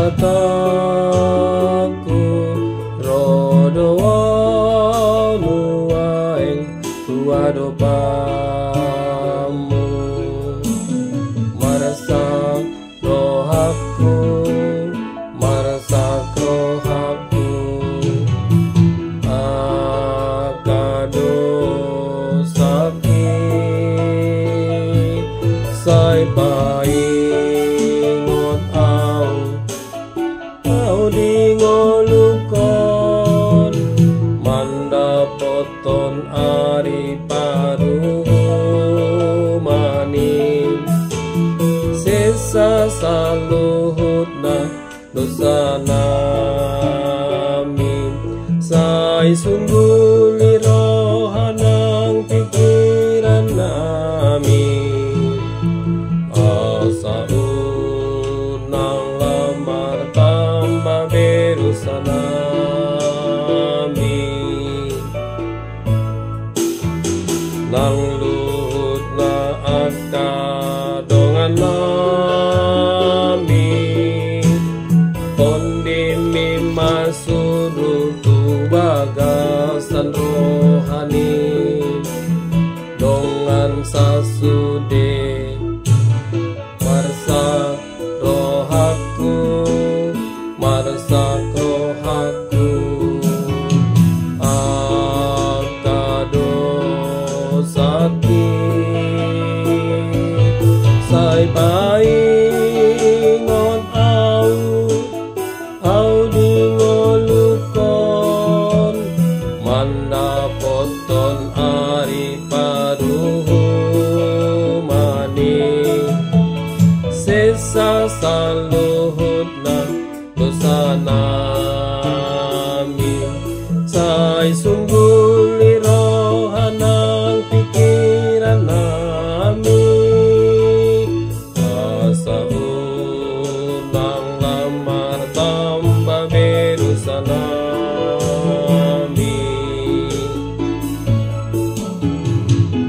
mataku rodo nuaing tuado pamu marasak rohaku marasak rohaku akado sakit say paingot au di ngolukon mandapoton ari paru maning sesa saluhutna dosa nami say sungguh lirohanang pikiran nami asa unang lamar tambah berusaha nami nang luhut na akka dongan nami kondimi masuru tu bagasan rohani dongan sasude marsak rohaku marsak rohaku akado sakit say paingon au di ngolukon mandapoton ari paruhu maning sesa saluhutna dosa nami say sungguh lirohanang pikiran nami asa unang lamar tambah berusaha nami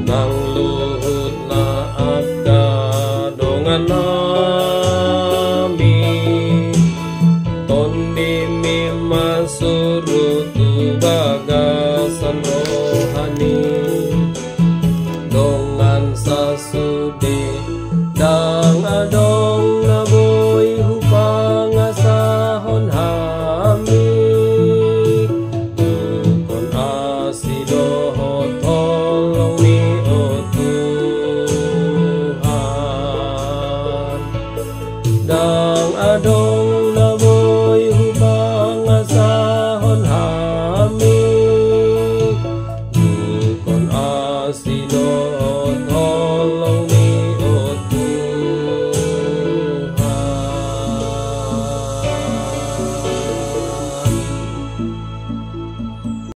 nang luhut na akka dongan nami tondimi masurutu bagasan rohani dongan sasude dang adong naboy hupang asahon hami tukon asidoho tolong ni o Tuhan dang adong